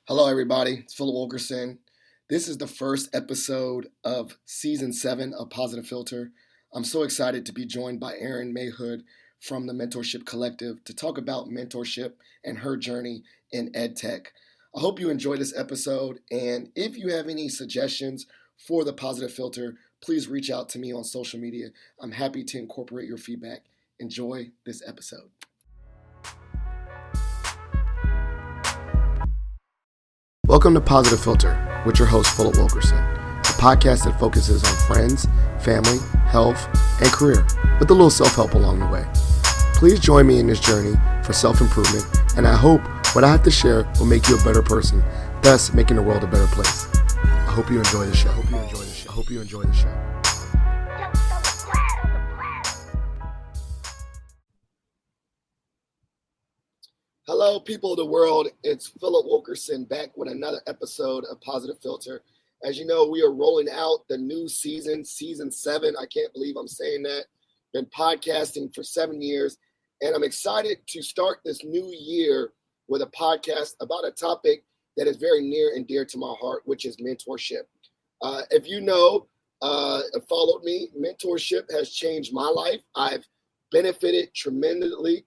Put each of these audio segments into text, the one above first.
Hello, everybody. It's Philip Wilkerson. This is the first episode of Season 7 of Positive Philter. I'm so excited to be joined by Erin Mayhood from the Mentorship Collective to talk about mentorship and her journey in EdTech. I hope you enjoy this episode, and if you have any suggestions for the Positive Philter, please reach out to me on social media. I'm happy to incorporate your feedback. Enjoy this episode. Welcome to Positive Philter with your host, Philip Wilkerson, a podcast that focuses on friends, family, health, and career, with a little self-help along the way. Please join me in this journey for self-improvement, and I hope what I have to share will make you a better person, thus making the world a better place. I hope you enjoy the show. I hope you enjoy the show. Hello, people of the world. It's Philip Wilkerson back with another episode of Positive Philter. As you know, we are rolling out the new season, Season 7. I can't believe I'm saying that. Been podcasting for 7 years, and I'm excited to start this new year with a podcast about a topic that is very near and dear to my heart, which is mentorship. If you know, followed me, mentorship has changed my life. I've benefited tremendously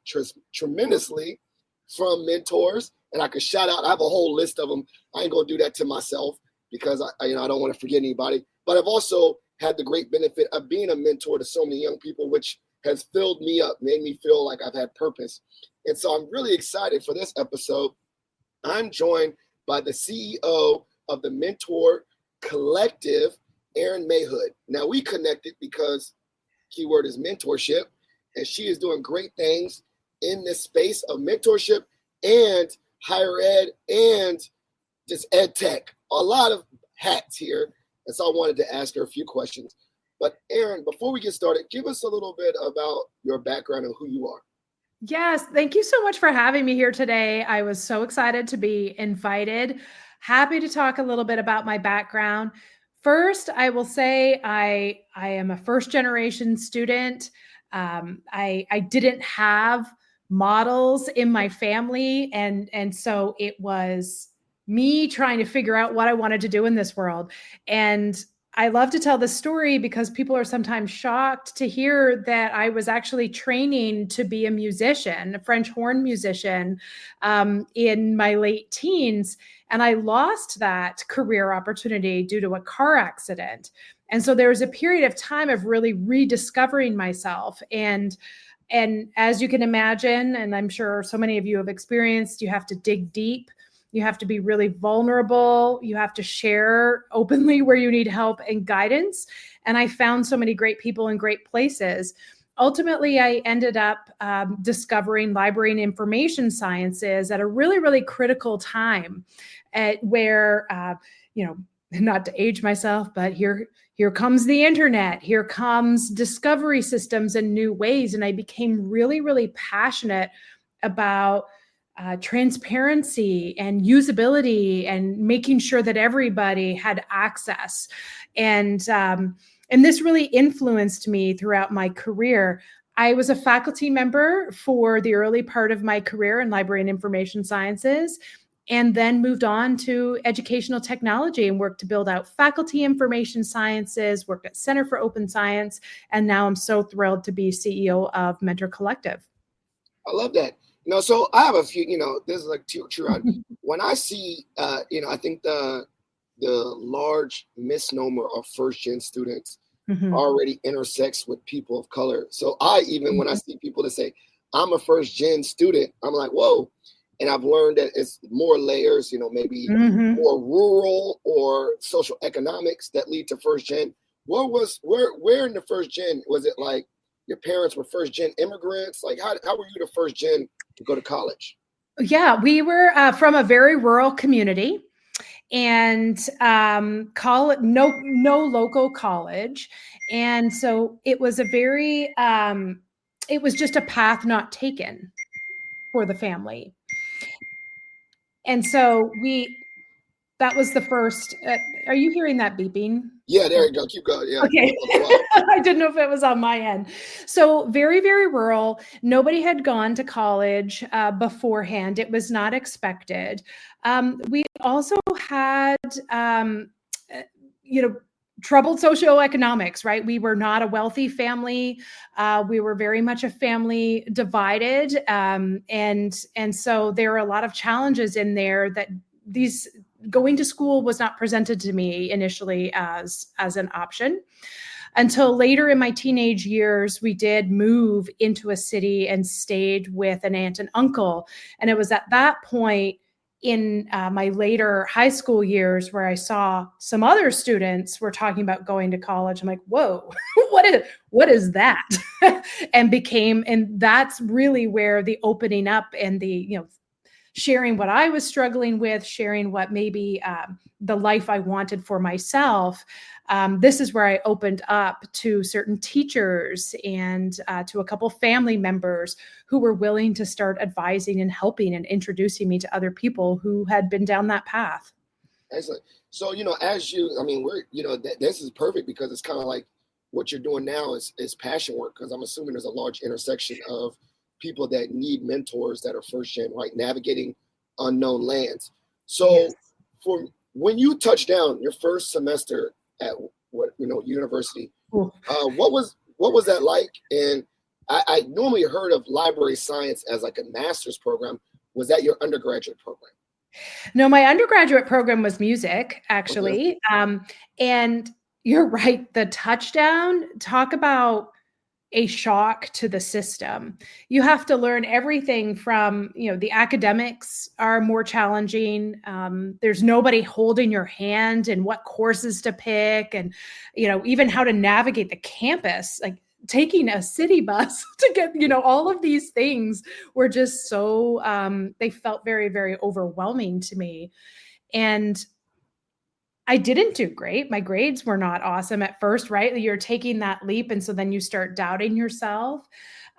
from mentors, and I could shout out. I have a whole list of them. I ain't gonna do that to myself because I don't want to forget anybody. But I've also had the great benefit of being a mentor to so many young people, which has filled me up, made me feel like I've had purpose. And so I'm really excited for this episode. I'm joined by the CEO of the Mentor Collective, Erin Mayhood. Now we connected because keyword is mentorship, and she is doing great things in this space of mentorship and higher ed and just ed tech. A lot of hats here. And so I wanted to ask her a few questions. But Erin, before we get started, give us a little bit about your background and who you are. Yes, thank you so much for having me here today. I was so excited to be invited. Happy to talk a little bit about my background. First, I will say I am a first generation student. I didn't have models in my family. And so it was me trying to figure out what I wanted to do in this world. And I love to tell this story because people are sometimes shocked to hear that I was actually training to be a musician, a French horn musician, in my late teens. And I lost that career opportunity due to a car accident. And so there was a period of time of really rediscovering myself. And as you can imagine, and I'm sure so many of you have experienced, you have to dig deep. You have to be really vulnerable. You have to share openly where you need help and guidance. And I found so many great people in great places. Ultimately, I ended up discovering library and information sciences at a really, really critical time where, not to age myself, but here comes the internet. Here comes discovery systems and new ways. And I became really, really passionate about transparency and usability and making sure that everybody had access. And this really influenced me throughout my career. I was a faculty member for the early part of my career in library and information sciences, and then moved on to educational technology and worked to build out faculty information sciences, worked at Center for Open Science, and now I'm so thrilled to be CEO of Mentor Collective. I love that. So I have a few, this is like true. When I see, I think the large misnomer of first-gen students already intersects with people of color. So when I see people that say, I'm a first-gen student, I'm like, whoa. And I've learned that it's more layers, maybe more rural or social economics that lead to first gen. Where in the first gen, was it like your parents were first gen immigrants? Like how were you the first gen to go to college? Yeah, we were from a very rural community and no local college. And so it was it was just a path not taken for the family. And so that was the first. Are you hearing that beeping? Yeah, there you go. Keep going. Yeah. Okay. I didn't know if it was on my end. So very, very rural. Nobody had gone to college beforehand. It was not expected. We also had, troubled socioeconomics, right? We were not a wealthy family. We were very much a family divided. And so there are a lot of challenges in there that these going to school was not presented to me initially as an option. Until later in my teenage years, we did move into a city and stayed with an aunt and uncle. And it was at that point in my later high school years where I saw some other students were talking about going to college. I'm like, whoa, what is that? And that's really where the opening up and the, sharing what I was struggling with, sharing what maybe the life I wanted for myself. This is where I opened up to certain teachers and to a couple family members who were willing to start advising and helping and introducing me to other people who had been down that path. Excellent. So, this is perfect because it's kind of like what you're doing now is passion work, because I'm assuming there's a large intersection of people that need mentors that are first gen, right? Navigating unknown lands. So Yes. for when you touched down your first semester at university, what was that like? And I normally heard of library science as like a master's program. Was that your undergraduate program? No, my undergraduate program was music, actually. Okay. And you're right, the touchdown, talk about a shock to the system. You have to learn everything from, the academics are more challenging. There's nobody holding your hand and what courses to pick and, even how to navigate the campus, like taking a city bus to get, all of these things were just so, they felt very, very overwhelming to me. And I didn't do great. My grades were not awesome at first, right? You're taking that leap. And so then you start doubting yourself.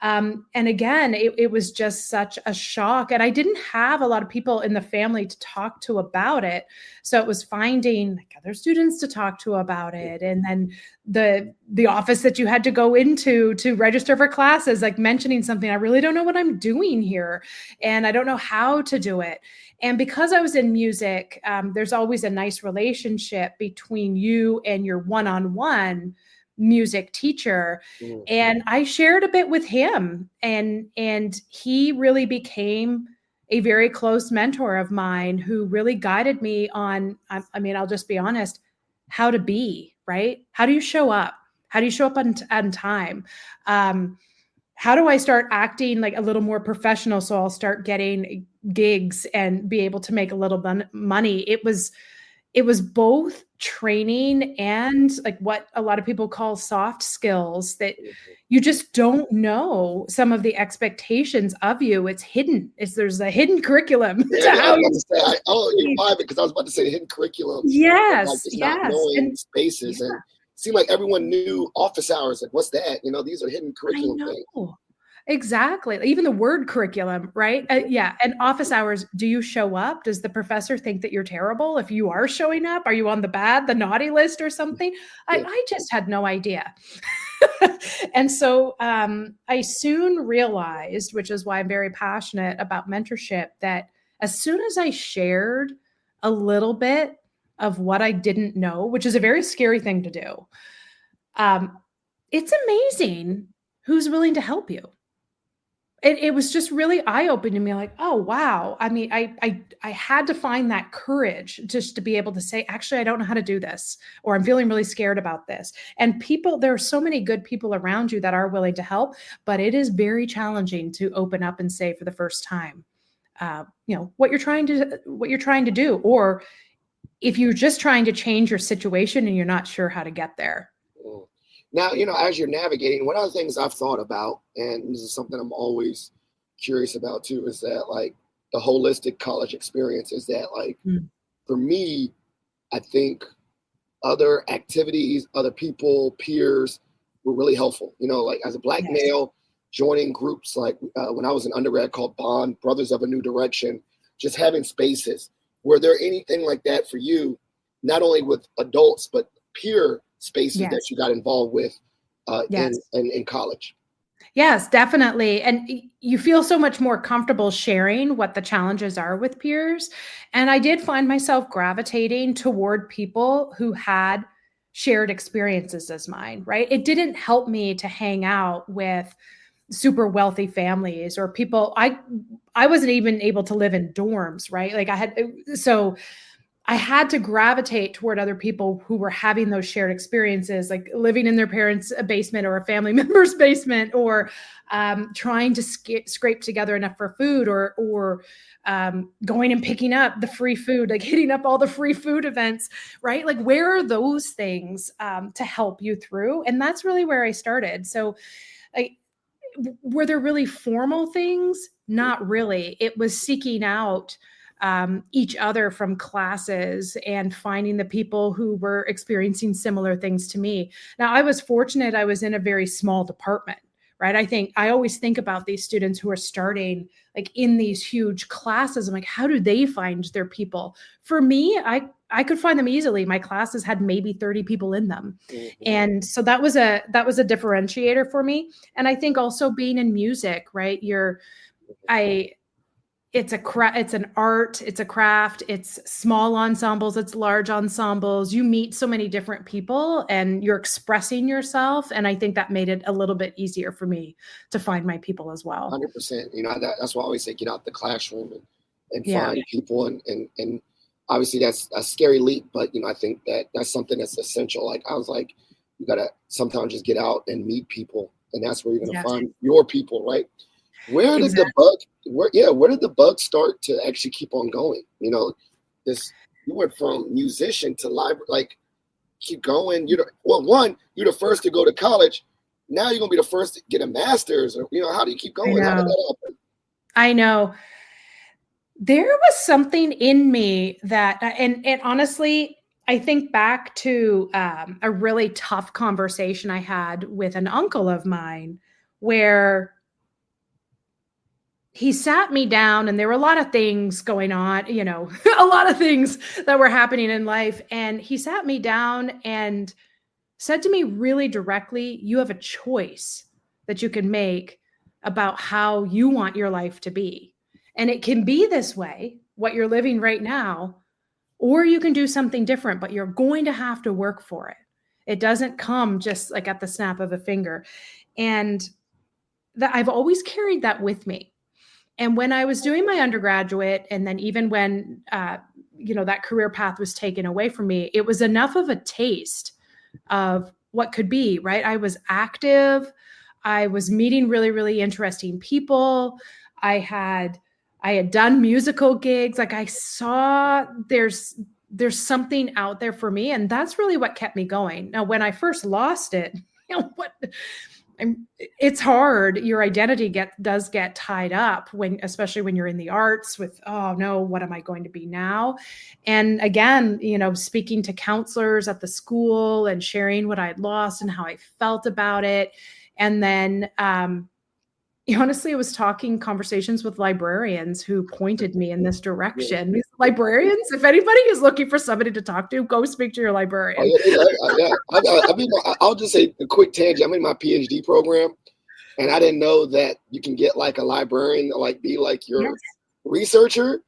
And again, it was just such a shock. And I didn't have a lot of people in the family to talk to about it. So it was finding other students to talk to about it. And then the office that you had to go into to register for classes, like mentioning something, I really don't know what I'm doing here. And I don't know how to do it. And because I was in music, there's always a nice relationship between you and your one-on-one music teacher. And I shared a bit with him, and he really became a very close mentor of mine who really guided me on, I'll just be honest, how to be, right? How do you show up? How do you show up on time? How do I start acting like a little more professional so I'll start getting gigs and be able to make a little money? It was both training and like what a lot of people call soft skills that you just don't know some of the expectations of you. It's hidden. There's a hidden curriculum. You're vibing because I was about to say the hidden curriculum. Yes. Like it's not knowing spaces and seemed like everyone knew office hours. Like, what's that? These are hidden curriculum things. Exactly. Even the word curriculum, right? Yeah. And office hours, do you show up? Does the professor think that you're terrible if you are showing up? Are you on the naughty list or something? I just had no idea. And so I soon realized, which is why I'm very passionate about mentorship, that as soon as I shared a little bit of what I didn't know, which is a very scary thing to do, it's amazing who's willing to help you. It was just really eye-opening to me, like, oh, wow. I had to find that courage just to be able to say, actually, I don't know how to do this, or I'm feeling really scared about this. And there are so many good people around you that are willing to help, but it is very challenging to open up and say for the first time, what you're trying to do, or if you're just trying to change your situation and you're not sure how to get there. Now, as you're navigating, one of the things I've thought about, and this is something I'm always curious about too, is that like the holistic college experience is that like, for me, I think other activities, other people, peers were really helpful. Like as a Black male, joining groups like when I was an undergrad called Bond, Brothers of a New Direction, just having spaces Were there anything like that for you, not only with adults, but peer spaces that you got involved with in college? Yes, definitely. And you feel so much more comfortable sharing what the challenges are with peers. And I did find myself gravitating toward people who had shared experiences as mine, right? It didn't help me to hang out with super wealthy families or people. I wasn't even able to live in dorms, right? Like I had to gravitate toward other people who were having those shared experiences, like living in their parents' basement or a family member's basement, or trying to scrape together enough for food, or going and picking up the free food, like hitting up all the free food events, right? Like, where are those things to help you through? And that's really where I started. So, were there really formal things? Not really. It was seeking out each other from classes and finding the people who were experiencing similar things to me. Now, I was fortunate. I was in a very small department, right? I always think about these students who are starting like in these huge classes. I'm like, how do they find their people? For me, I could find them easily. My classes had maybe 30 people in them. And so that was a differentiator for me. And I think also being in music, right? It's an art, it's a craft, it's small ensembles, it's large ensembles. You meet so many different people and you're expressing yourself. And I think that made it a little bit easier for me to find my people as well. 100%. That's why I always say get out the classroom and find people. And obviously that's a scary leap, but I think that's something that's essential. Like I was like, you got to sometimes just get out and meet people. And that's where you're going to find your people, right? Where did the bug start to actually keep on going? You went from musician to library, like keep going. You're the first to go to college. Now you're gonna be the first to get a master's, or how do you keep going? How did that happen? I know. There was something in me that, and honestly, I think back to a really tough conversation I had with an uncle of mine where he sat me down and there were a lot of things going on, a lot of things that were happening in life. And he sat me down and said to me really directly, you have a choice that you can make about how you want your life to be. And it can be this way, what you're living right now, or you can do something different, but you're going to have to work for it. It doesn't come just like at the snap of a finger. And I've always carried that with me. And when I was doing my undergraduate, and then even when, that career path was taken away from me, it was enough of a taste of what could be, right? I was active. I was meeting really, really interesting people. I had done musical gigs. Like I saw there's something out there for me. And that's really what kept me going. Now, when I first lost it, it's hard. Your identity does get tied up especially when you're in the arts with, oh no, what am I going to be now? And again, speaking to counselors at the school and sharing what I'd lost and how I felt about it. And then, honestly, it was conversations with librarians who pointed me in this direction. These librarians, if anybody is looking for somebody to talk to, go speak to your librarian. I'll just say a quick tangent. I'm in my PhD program, and I didn't know that you can get like a librarian to like be like your researcher.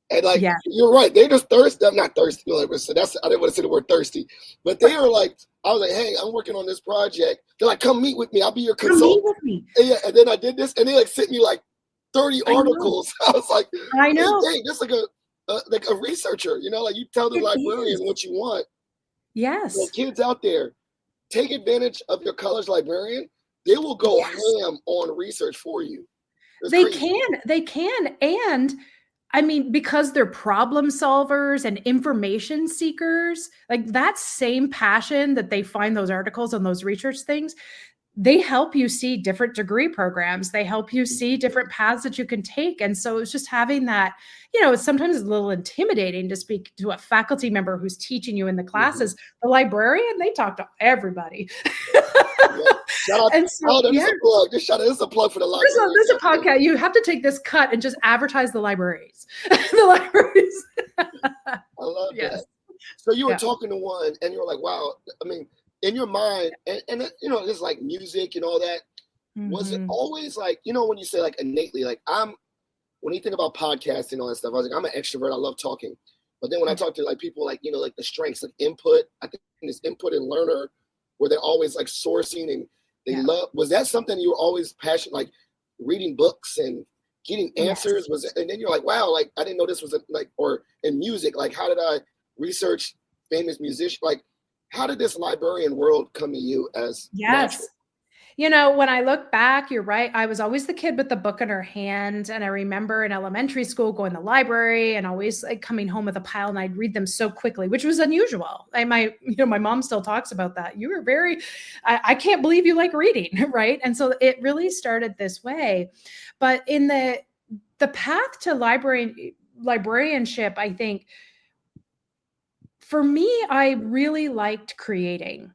And like you're right, they're just thirsty. I'm not thirsty. I didn't want to say the word thirsty, but they are like. I was like, hey, I'm working on this project. They're like, come meet with me. I'll be your consultant. Come meet with me. And then I did this, and they like sent me like 30 articles. I was like, I know, hey, just like a researcher, like you tell the librarian what you want. Yes. Kids out there, take advantage of your college librarian. They will go ham on research for you. They can. And I mean, because they're problem solvers and information seekers, like that same passion that they find those articles and those research things, they help you see different degree programs. They help you see different paths that you can take. And so it's just having that, sometimes it's a little intimidating to speak to a faculty member who's teaching you in the classes. The librarian, they talk to everybody. Shout out. And so, Oh, this yeah, is a plug. This is a plug for the library. this is a podcast. You have to take this cut and just advertise the libraries. The libraries. I love Yes. that. So you were Yeah. talking to one and you were like, wow, I mean, in your mind, and you know, it's like music and all that. Was it always like, you know, when you say like innately, like when you think about podcasting and all that stuff, I was like, I'm an extrovert. I love talking. But then when I talk to like people like, you know, like the strengths, like input, I think this input and learner, where they're always like sourcing and they love, was that something you were always passionate, like reading books and getting answers? Was it, and then you're like, wow, like I didn't know this was like, or in music, like how did I research famous musicians? Like how did this librarian world come to you as natural? You know, when I look back, you're right. I was always the kid with the book in her hand. And I remember in elementary school going to the library and always like coming home with a pile and I'd read them so quickly, which was unusual. My mom still talks about that. You were I can't believe you like reading, right? And so it really started this way. But in the path to librarianship, I think for me, I really liked creating.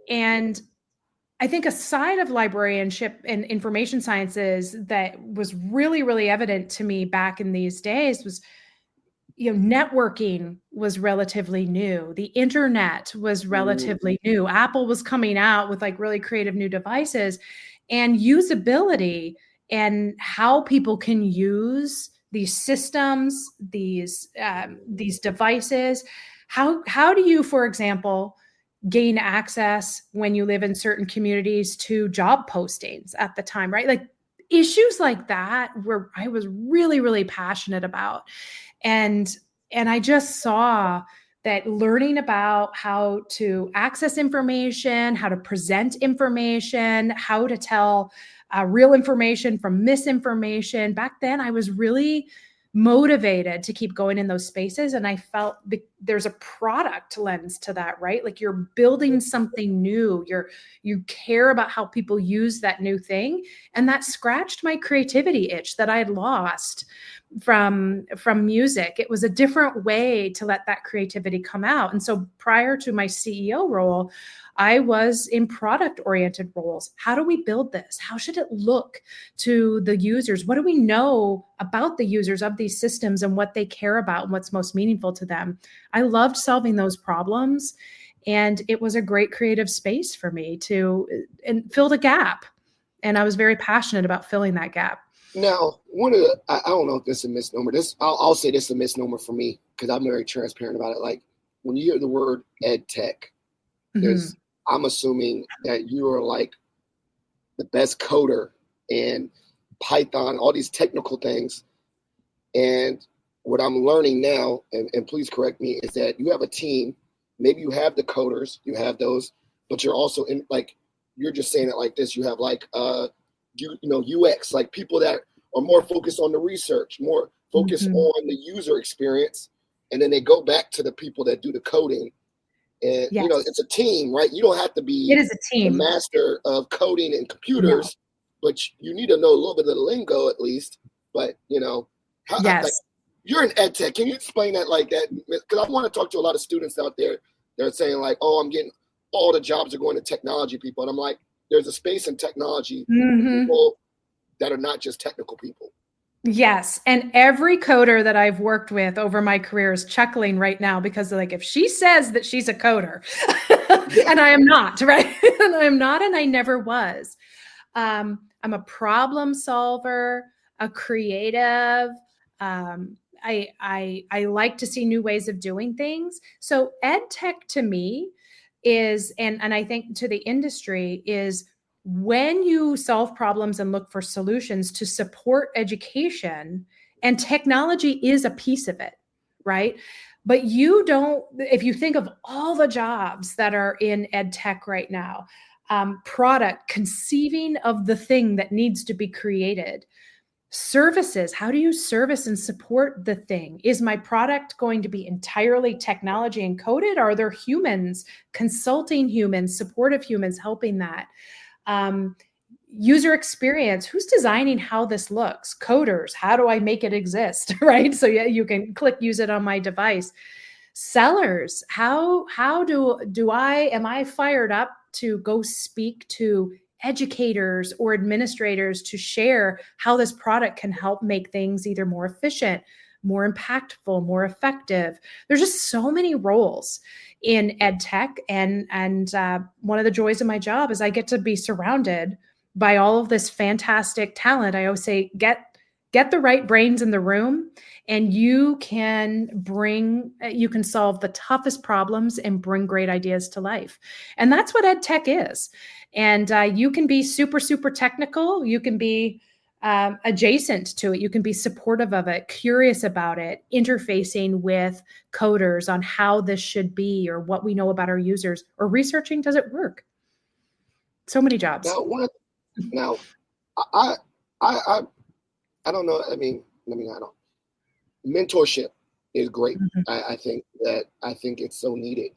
And I think a side of librarianship and information sciences that was really, really evident to me back in these days was, networking was relatively new. The internet was relatively new. Apple was coming out with like really creative new devices, and usability and how people can use these systems, these devices. How do you, for example, gain access when you live in certain communities to job postings at the time, right? Like issues like that where I was really, really passionate about. And I just saw that learning about how to access information, how to present information, how to tell real information from misinformation. Back then, I was really motivated to keep going in those spaces. And I felt there's a product lens to that, right? Like you're building something new. You care about how people use that new thing. And that scratched my creativity itch that I had lost from music. It was a different way to let that creativity come out. And so prior to my CEO role, I was in product-oriented roles. How do we build this? How should it look to the users? What do we know about the users of these systems and what they care about and what's most meaningful to them? I loved solving those problems. And it was a great creative space for me and filled a gap. And I was very passionate about filling that gap. Now, I don't know if this is a misnomer. I'll say this is a misnomer for me because I'm very transparent about it. Like when you hear the word ed tech, I'm assuming that you are like the best coder and Python, all these technical things. And what I'm learning now, and please correct me, is that you have a team. Maybe you have the coders, you have those, but you're also in like, you're just saying it like this. You have like, UX, like people that are more focused on the research, more focused on the user experience. And then they go back to the people that do the coding. And, it's a team, right? You don't have to be It is a team. the master of coding and computers, but you need to know a little bit of the lingo at least. But, like, you're in ed tech. Can you explain that like that? Because I want to talk to a lot of students out there. They're saying like, oh, I'm getting all the jobs are going to technology people. And I'm like, there's a space in technology for people that are not just technical people. Yes. And every coder that I've worked with over my career is chuckling right now because they're like, if she says that she's a coder and I am not, right? And I am not, and I never was. I'm a problem solver, a creative. I like to see new ways of doing things. So ed tech to me is, and I think to the industry is, when you solve problems and look for solutions to support education, and technology is a piece of it, right? But if you think of all the jobs that are in ed tech right now, product, conceiving of the thing that needs to be created, services, how do you service and support the thing? Is my product going to be entirely technology encoded? Are there humans, consulting humans, supportive humans helping that? User experience, who's designing how this looks? Coders, how do I make it exist, right? So you can use it on my device. Sellers, am I fired up to go speak to educators or administrators to share how this product can help make things either more efficient, more impactful, more effective. There's just so many roles in ed tech. And one of the joys of my job is I get to be surrounded by all of this fantastic talent. I always say, get the right brains in the room, and you can solve the toughest problems and bring great ideas to life. And that's what ed tech is. And you can be super, super technical. You can be adjacent to it. You can be supportive of it, curious about it, interfacing with coders on how this should be or what we know about our users, or researching, does it work? So many jobs. Now, I don't know. I mean, I don't. Mentorship is great. Mm-hmm. I think it's so needed.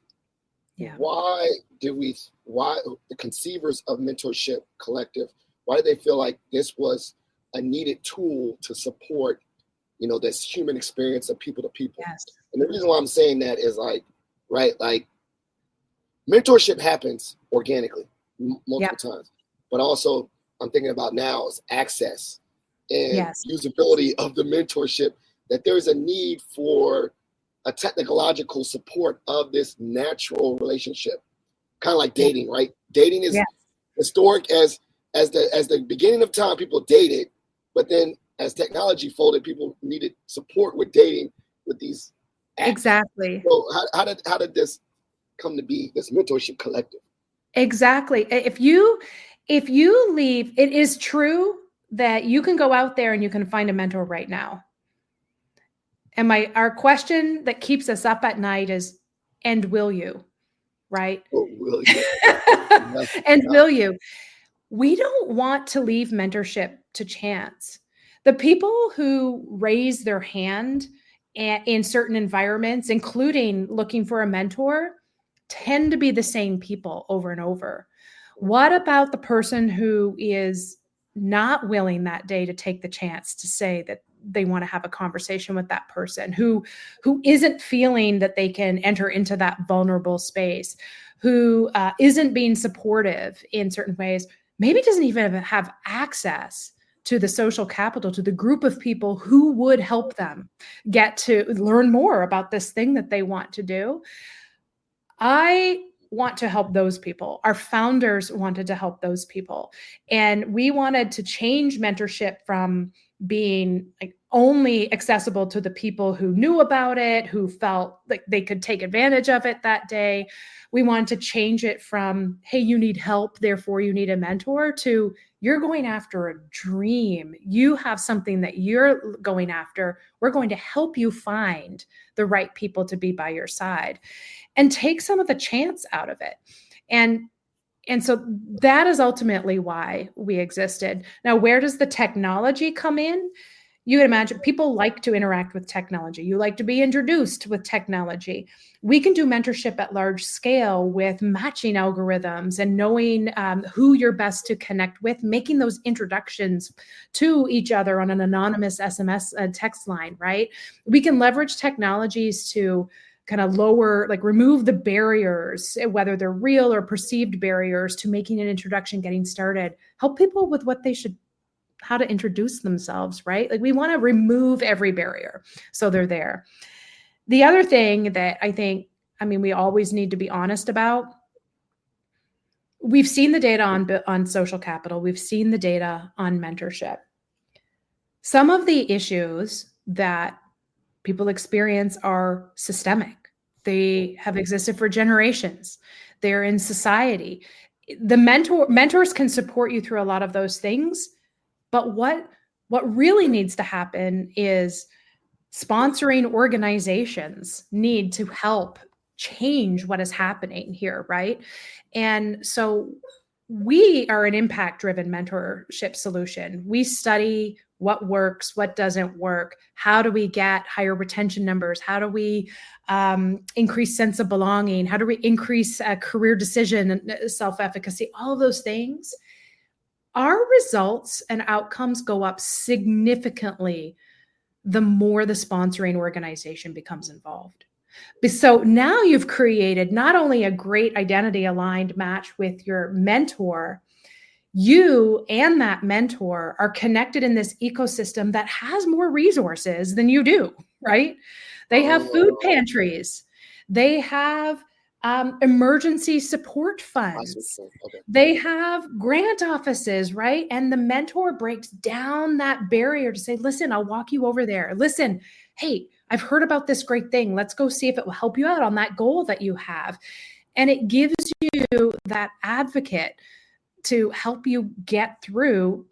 Yeah. Why the conceivers of Mentorship Collective, why do they feel like this was a needed tool to support, this human experience of people to people? Yes. And the reason why I'm saying that is like mentorship happens organically multiple times, but also I'm thinking about now is access and usability of the mentorship, that there's a need for a technological support of this natural relationship, kind of like dating, right? Dating is historic as the beginning of time, people dated, but then as technology folded, people needed support with dating with these apps. Exactly. So how did this come to be, this Mentorship Collective? Exactly. If you leave, it is true that you can go out there and you can find a mentor right now. And our question that keeps us up at night is, and will you? Right? Oh, will you? And will you? We don't want to leave mentorship to chance. The people who raise their hand in certain environments, including looking for a mentor, tend to be the same people over and over. What about the person who is not willing that day to take the chance to say that they want to have a conversation with that person, who isn't feeling that they can enter into that vulnerable space, who isn't being supportive in certain ways, maybe doesn't even have access to the social capital, to the group of people who would help them get to learn more about this thing that they want to do? I want to help those people. Our founders wanted to help those people. And we wanted to change mentorship from being like only accessible to the people who knew about it, who felt like they could take advantage of it that day. We wanted to change it from, hey, you need help, therefore you need a mentor, to you're going after a dream. You have something that you're going after. We're going to help you find the right people to be by your side and take some of the chance out of it. And so that is ultimately why we existed. Now, where does the technology come in? You can imagine people like to interact with technology. You like to be introduced with technology. We can do mentorship at large scale with matching algorithms and knowing who you're best to connect with, making those introductions to each other on an anonymous SMS text line, right? We can leverage technologies to kind of remove the barriers, whether they're real or perceived barriers, to making an introduction, getting started, help people with how to introduce themselves, right? Like, we want to remove every barrier so they're there. The other thing that we always need to be honest about, we've seen the data on social capital. We've seen the data on mentorship. Some of the issues that people experience are systemic. They have existed for generations. They're in society. The mentors can support you through a lot of those things, but what really needs to happen is sponsoring organizations need to help change what is happening here, right? And so we are an impact-driven mentorship solution. We study what works, what doesn't work. How do we get higher retention numbers? How do we increase sense of belonging? How do we increase career decision and self-efficacy? All of those things. Our results and outcomes go up significantly the more the sponsoring organization becomes involved. So now you've created not only a great identity aligned match with your mentor, you and that mentor are connected in this ecosystem that has more resources than you do, right? They have food pantries. They have emergency support funds. Okay. They have grant offices, right? And the mentor breaks down that barrier to say, listen, I'll walk you over there. Listen, hey, I've heard about this great thing. Let's go see if it will help you out on that goal that you have. And it gives you that advocate to help you get through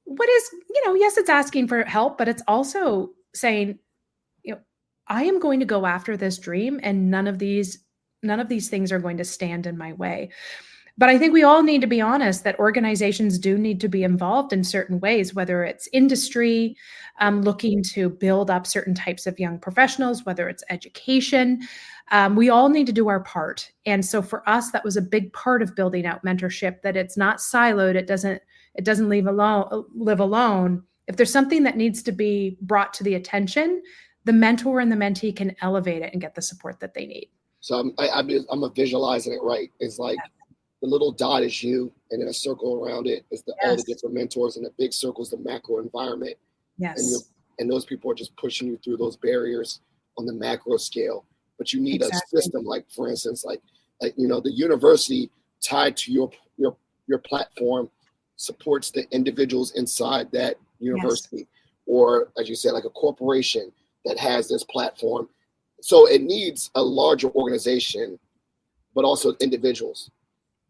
what is, yes, it's asking for help, but it's also saying, I am going to go after this dream, and none of these things are going to stand in my way. But I think we all need to be honest that organizations do need to be involved in certain ways, whether it's industry, looking to build up certain types of young professionals, whether it's education. We all need to do our part. And so for us, that was a big part of building out mentorship, that it's not siloed. It doesn't live alone. If there's something that needs to be brought to the attention, the mentor and the mentee can elevate it and get the support that they need. So I'm visualizing it right. It's like the little dot is you, and then a circle around it is all the different mentors, and the big circle is the macro environment. Yes. And those people are just pushing you through those barriers on the macro scale. But you need a system, like for instance, like the university tied to your platform supports the individuals inside that university, or as you said, like a corporation that has this platform. So it needs a larger organization, but also individuals.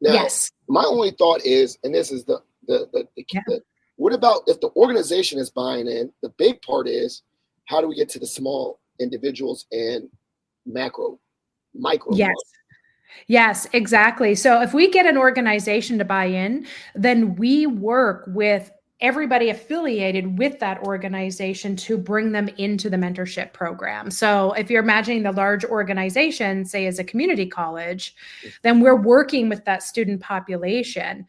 Now, my only thought is, and this is the what about if the organization is buying in? The big part is, how do we get to the small individuals and micro? Yes, exactly. So if we get an organization to buy in, then we work with everybody affiliated with that organization to bring them into the mentorship program. So if you're imagining the large organization, say as a community college, then we're working with that student population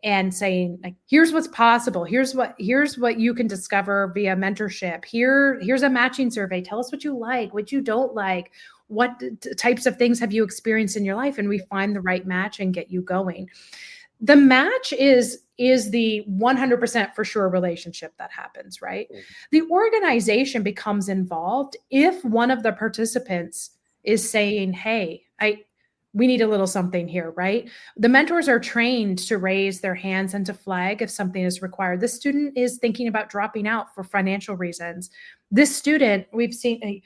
and saying, like, here's what's possible. Here's what you can discover via mentorship. Here's a matching survey. Tell us what you like, what you don't like. What types of things have you experienced in your life? And we find the right match and get you going. The match is the 100% for sure relationship that happens, right? Mm-hmm. The organization becomes involved if one of the participants is saying, hey, we need a little something here, right? The mentors are trained to raise their hands and to flag if something is required. This student is thinking about dropping out for financial reasons. This student, we've seen,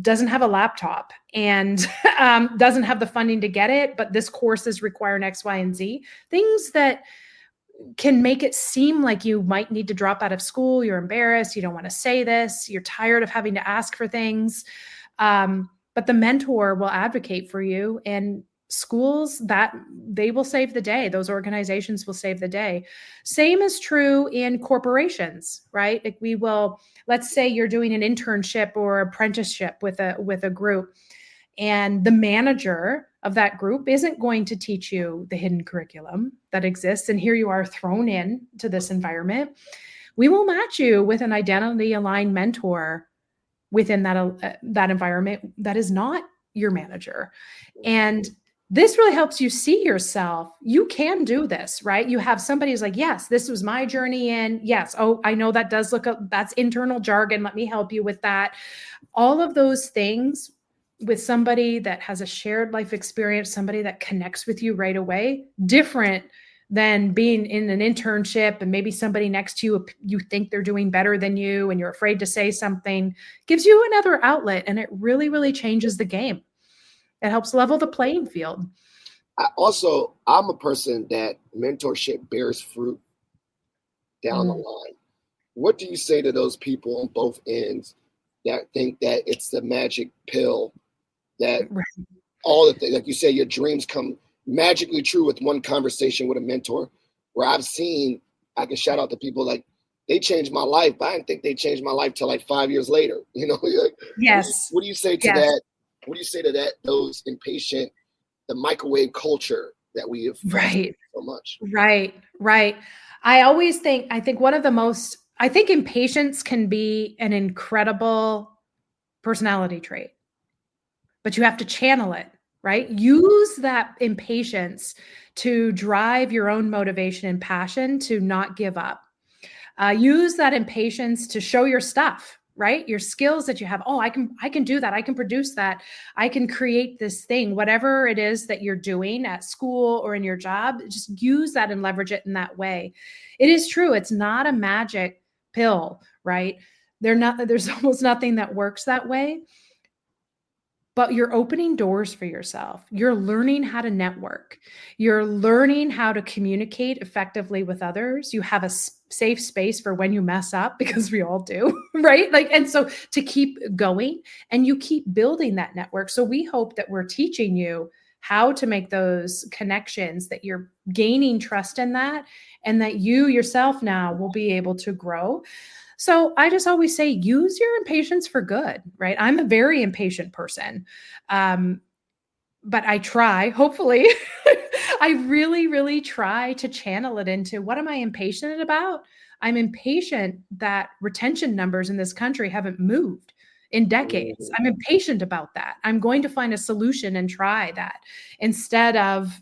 doesn't have a laptop and doesn't have the funding to get it, but this course is requiring X, Y, and Z. Things that can make it seem like you might need to drop out of school. You're embarrassed. You don't want to say this. You're tired of having to ask for things. But the mentor will advocate for you, and schools, that they will save the day. Those organizations will save the day. Same is true in corporations, right? Like let's say you're doing an internship or apprenticeship with a group, and the manager of that group isn't going to teach you the hidden curriculum that exists. And here you are thrown in to this environment. We will match you with an identity aligned mentor within that environment that is not your manager. And this really helps you see yourself. You can do this, right? You have somebody who's like, yes, this was my journey in. Yes. Oh, I know that does that's internal jargon. Let me help you with that. All of those things with somebody that has a shared life experience, somebody that connects with you right away, different than being in an internship and maybe somebody next to you, you think they're doing better than you and you're afraid to say something, gives you another outlet. And it really, really changes the game. It helps level the playing field. I'm a person that mentorship bears fruit down the line. What do you say to those people on both ends that think that it's the magic pill, that all the things, like you say, your dreams come magically true with one conversation with a mentor? Where I can shout out to people like, they changed my life, but I didn't think they changed my life till like 5 years later. Like, yes. What do you say to that? What do you say to that? Those impatient, the microwave culture that we have so much. Right. I think impatience can be an incredible personality trait, but you have to channel it right? Use that impatience to drive your own motivation and passion to not give up. Use that impatience to show your stuff, right? Your skills that you have. Oh, I can do that. I can produce that. I can create this thing, whatever it is that you're doing at school or in your job, just use that and leverage it in that way. It is true. It's not a magic pill, right? There's almost nothing that works that way. But you're opening doors for yourself. You're learning how to network. You're learning how to communicate effectively with others. You have a safe space for when you mess up, because we all do, right? Like, and so to keep going, and you keep building that network. So we hope that we're teaching you how to make those connections, that you're gaining trust in that, and that you yourself now will be able to grow. So I just always say, use your impatience for good, right? I'm a very impatient person. But I try, hopefully, I really, really try to channel it into, what am I impatient about? I'm impatient that retention numbers in this country haven't moved in decades. I'm impatient about that. I'm going to find a solution and try that, instead of,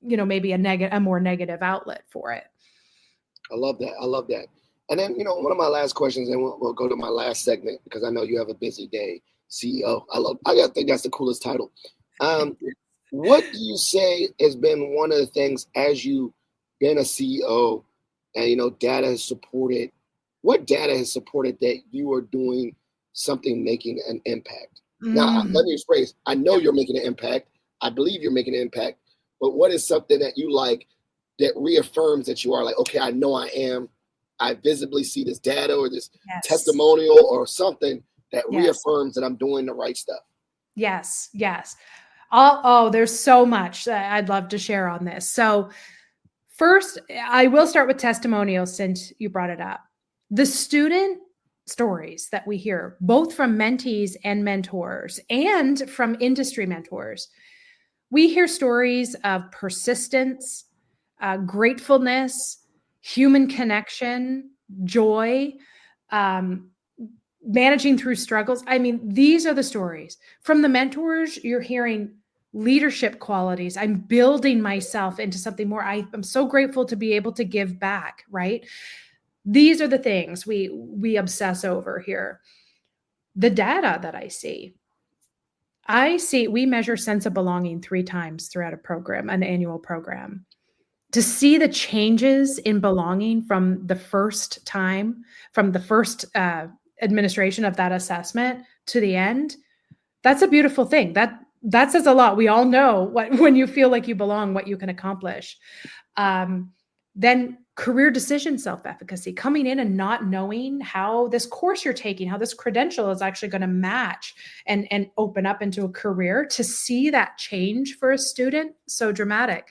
maybe a more negative outlet for it. I love that. I love that. And then, one of my last questions, and we'll go to my last segment, because I know you have a busy day, CEO. I think that's the coolest title. What do you say has been one of the things, as you've been a CEO and, data has supported, what data has supported that you are doing something making an impact? Now, let me rephrase. I know you're making an impact. I believe you're making an impact. But what is something that you like that reaffirms that you are like, okay, I know I am. I visibly see this data or this testimonial or something that reaffirms that I'm doing the right stuff. Yes. Oh, there's so much that I'd love to share on this. So first, I will start with testimonials, since you brought it up. The student stories that we hear, both from mentees and mentors and from industry mentors, we hear stories of persistence, gratefulness, human connection, joy, managing through struggles. I mean, these are the stories. From the mentors, you're hearing leadership qualities. I'm building myself into something more. I'm so grateful to be able to give back, right? These are the things we obsess over here. The data that I see, we measure sense of belonging 3 times throughout a program, an annual program. To see the changes in belonging from the first administration of that assessment to the end, that's a beautiful thing. That says a lot. We all know when you feel like you belong, what you can accomplish. Then career decision self-efficacy, coming in and not knowing how this course you're taking, how this credential is actually going to match and open up into a career. To see that change for a student, so dramatic.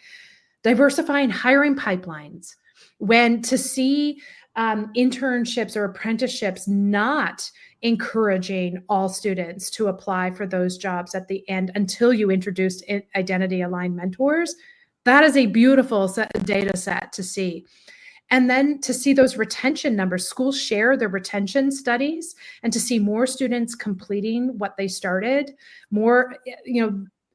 Diversifying hiring pipelines, when to see internships or apprenticeships not encouraging all students to apply for those jobs at the end until you introduced identity aligned mentors. That is a beautiful data set to see. And then to see those retention numbers, schools share their retention studies, and to see more students completing what they started, more,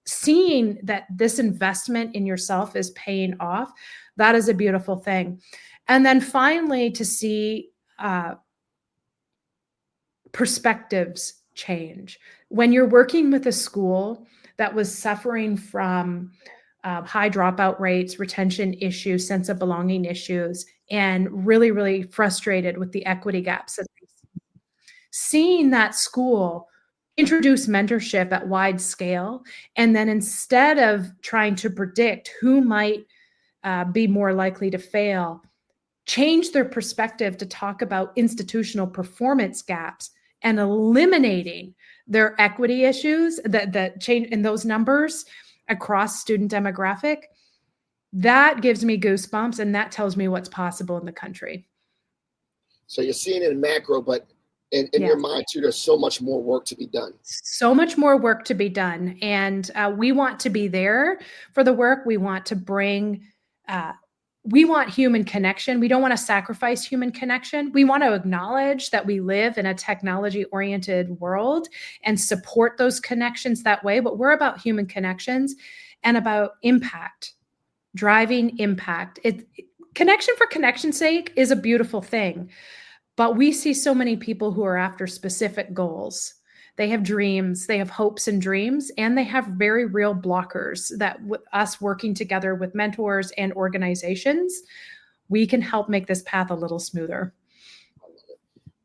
seeing that this investment in yourself is paying off. That is a beautiful thing. And then finally, to see perspectives change. When you're working with a school that was suffering from high dropout rates, retention issues, sense of belonging issues, and really, really frustrated with the equity gaps that they see, seeing that school introduce mentorship at wide scale, and then instead of trying to predict who might be more likely to fail, change their perspective to talk about institutional performance gaps and eliminating their equity issues, that change in those numbers across student demographic. That gives me goosebumps, and that tells me what's possible in the country. So you're seeing it in macro, but in your mind too, there's so much more work to be done. So much more work to be done. And we want to be there for the work. We want to bring we want human connection. We don't want to sacrifice human connection. We want to acknowledge that we live in a technology-oriented world and support those connections that way. But we're about human connections and about impact, driving impact. Connection for connection's sake is a beautiful thing. But we see so many people who are after specific goals. They have dreams, they have hopes and dreams, and they have very real blockers that with us working together with mentors and organizations, we can help make this path a little smoother.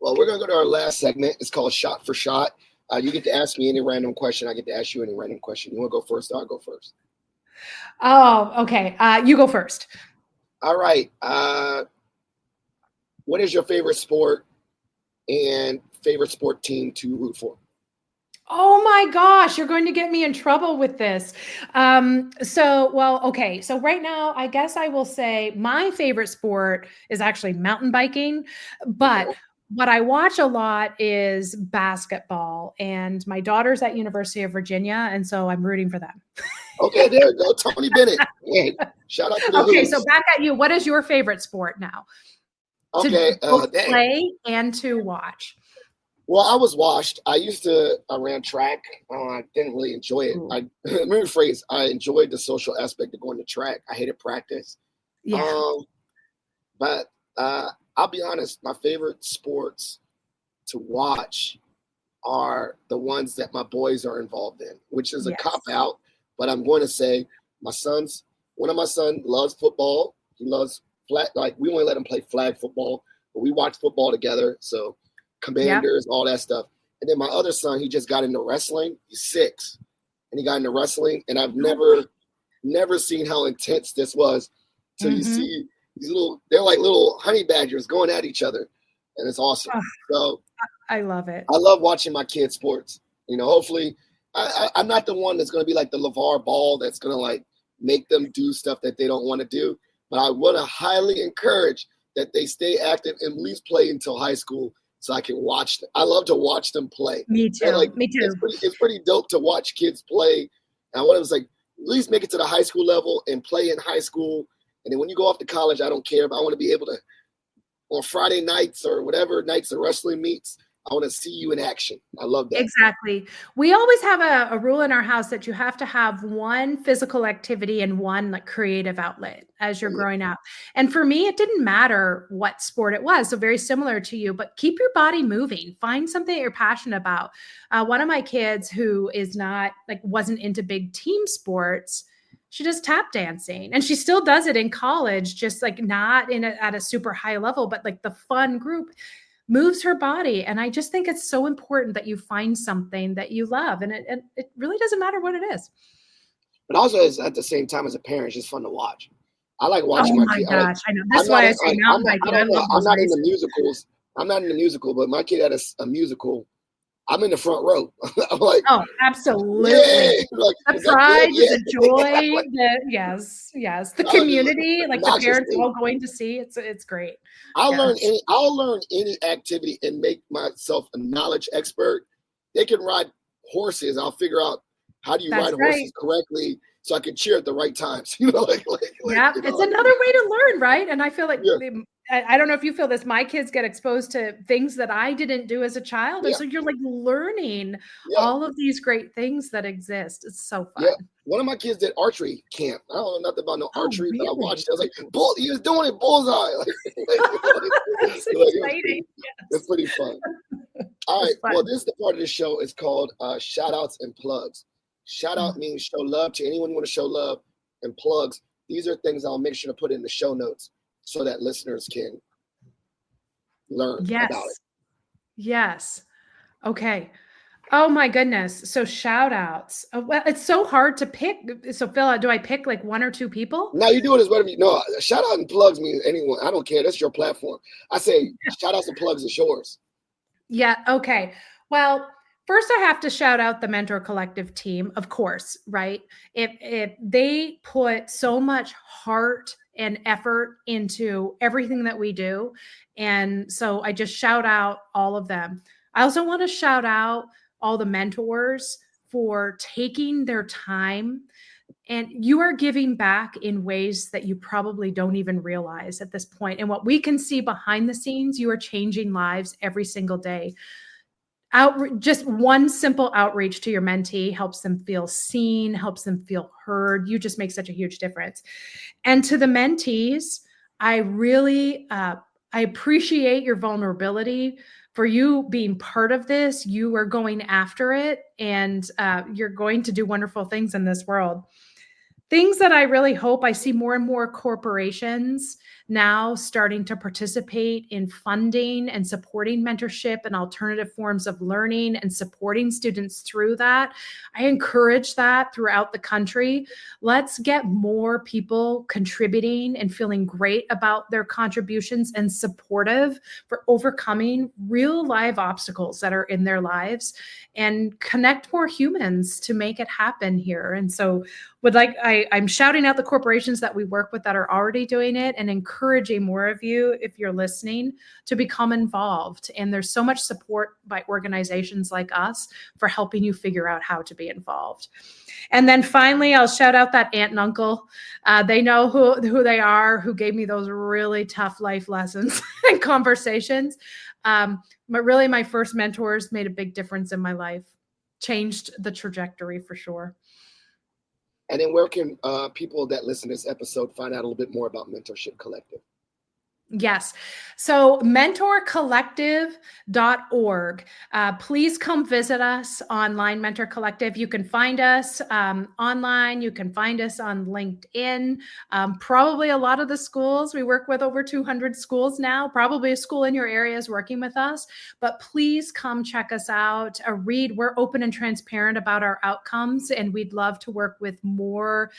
Well, we're going to go to our last segment. It's called Shot for Shot. You get to ask me any random question. I get to ask you any random question. You want to go first? I'll go first. Oh, okay. You go first. All right. What is your favorite sport and favorite sport team to root for? Oh my gosh, you're going to get me in trouble with this. Okay. So right now, I guess I will say my favorite sport is actually mountain biking, but what I watch a lot is basketball, and my daughter's at University of Virginia, and so I'm rooting for them. Okay, there you go. Tony Bennett. Hey, shout out to the Okay, Hoos. so back at you. What is your favorite sport now? Okay, to play and to watch. Well, I was washed. I ran track. I didn't really enjoy it. Let me rephrase. I enjoyed the social aspect of going to track. I hated practice. Yeah. But I'll be honest, my favorite sports to watch are the ones that my boys are involved in, which is a cop out. But I'm going to say one of my sons loves football. He loves we only let him play flag football, but we watch football together. So Commanders, all that stuff. And then my other son, he just got into wrestling. He's 6, and he got into wrestling. And I've never seen how intense this was. So you see these they're like little honey badgers going at each other, and it's awesome. So I love it. I love watching my kids' sports. Hopefully, I'm not the one that's going to be like the LeVar Ball that's going to like make them do stuff that they don't want to do. But I want to highly encourage that they stay active and at least play until high school, so I can watch them. I love to watch them play. Me too. Me too. It's pretty dope to watch kids play. And I want to at least make it to the high school level and play in high school. And then when you go off to college, I don't care, but I want to be able to, on Friday nights or whatever nights the wrestling meets, I want to see you in action. I love that. Exactly. We always have a rule in our house that you have to have one physical activity and one creative outlet as you're growing up. And for me, it didn't matter what sport it was. So very similar to you, but keep your body moving. Find something that you're passionate about. One of my kids who is wasn't into big team sports, she does tap dancing, and she still does it in college, just not at a super high level, but the fun group moves her body. And I just think it's so important that you find something that you love, and it really doesn't matter what it is. But also, at the same time, as a parent, it's just fun to watch. I like watching my kids. Oh my gosh, I know. That's why I say mountain biking. I'm not into musicals. I'm not in the musical, but my kid had a musical. I'm in the front row. I'm like, oh, absolutely. Yeah. The pride, the joy, yes. The community, the parents all going to see. It's great. I'll learn any activity and make myself a knowledge expert. They can ride horses. I'll figure out how do you ride horses correctly so I can cheer at the right times. It's another way to learn, right? And I feel I don't know if you feel this. My kids get exposed to things that I didn't do as a child. And so you're learning all of these great things that exist. It's so fun. Yeah. One of my kids did archery camp. I don't know nothing about no archery, but I watched it. I was like, he was doing it bullseye. That's exciting. It's pretty fun. All right. Well, this is the part of the show. It's called shout outs and plugs. Shout out means show love to anyone you want to show love, and plugs. These are things I'll make sure to put in the show notes so that listeners can learn about it. Yes. Okay. Oh my goodness. So shout outs. Well, it's so hard to pick. So Phil, do I pick one or two people? No, you do it as well. No, shout out and plugs means anyone. I don't care. That's your platform. I say shout outs and plugs is yours. Yeah. Okay. Well, first, I have to shout out the Mentor Collective team, of course, right? If they put so much heart and effort into everything that we do. And so I just shout out all of them. I also want to shout out all the mentors for taking their time And you are giving back in ways that you probably don't even realize at this point. And what we can see behind the scenes, you are changing lives every single day. Just one simple outreach to your mentee helps them feel seen, helps them feel heard. You just make such a huge difference. And to the mentees, I really I appreciate your vulnerability. For you being part of this, you are going after it, and you're going to do wonderful things in this world. Things that I really hope, I see more and more corporations now starting to participate in funding and supporting mentorship and alternative forms of learning and supporting students through that. I encourage that throughout the country. Let's get more people contributing and feeling great about their contributions and supportive for overcoming real live obstacles that are in their lives, and connect more humans to make it happen here. And so I'm shouting out the corporations that we work with that are already doing it, and encouraging more of you, if you're listening, to become involved. And there's so much support by organizations like us for helping you figure out how to be involved. And then finally, I'll shout out that aunt and uncle. They know who they are, who gave me those really tough life lessons and conversations. But really, my first mentors made a big difference in my life, changed the trajectory for sure. And then where can people that listen to this episode find out a little bit more about Mentorship Collective? Yes. So mentorcollective.org. Please come visit us online, Mentor Collective. You can find us online. You can find us on LinkedIn. Probably a lot of the schools, we work with over 200 schools now. Probably a school in your area is working with us. But please come check us out. We're open and transparent about our outcomes, and we'd love to work with more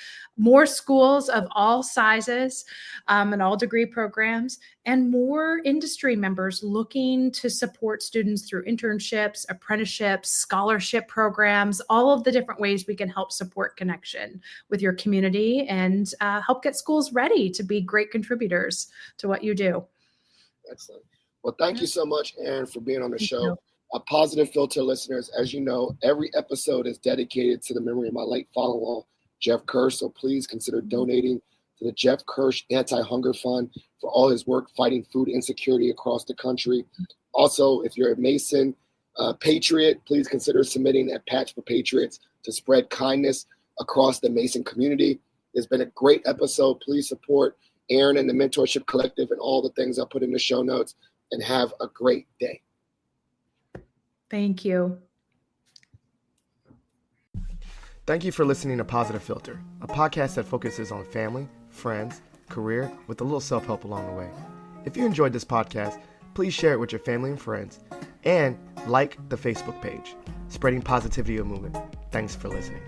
schools of all sizes and all degree programs, and more industry members looking to support students through internships, apprenticeships, scholarship programs, all of the different ways we can help support connection with your community and help get schools ready to be great contributors to what you do. Excellent. Well, thank you so much, Erin, for being on the show. Positive Philter listeners, as you know, every episode is dedicated to the memory of my late father-in-law, Jeff Kirsch. So please consider donating to the Jeff Kirsch Anti-Hunger Fund for all his work fighting food insecurity across the country. Also, if you're a Mason patriot, please consider submitting a patch for patriots to spread kindness across the Mason community. It's been a great episode. Please support Erin and the Mentorship Collective and all the things I put in the show notes, and have a great day. Thank you. Thank you for listening to Positive Philter, a podcast that focuses on family, friends, career, with a little self-help along the way. If you enjoyed this podcast, please share it with your family and friends, and like the Facebook page, Spreading Positivity Movement. Thanks for listening.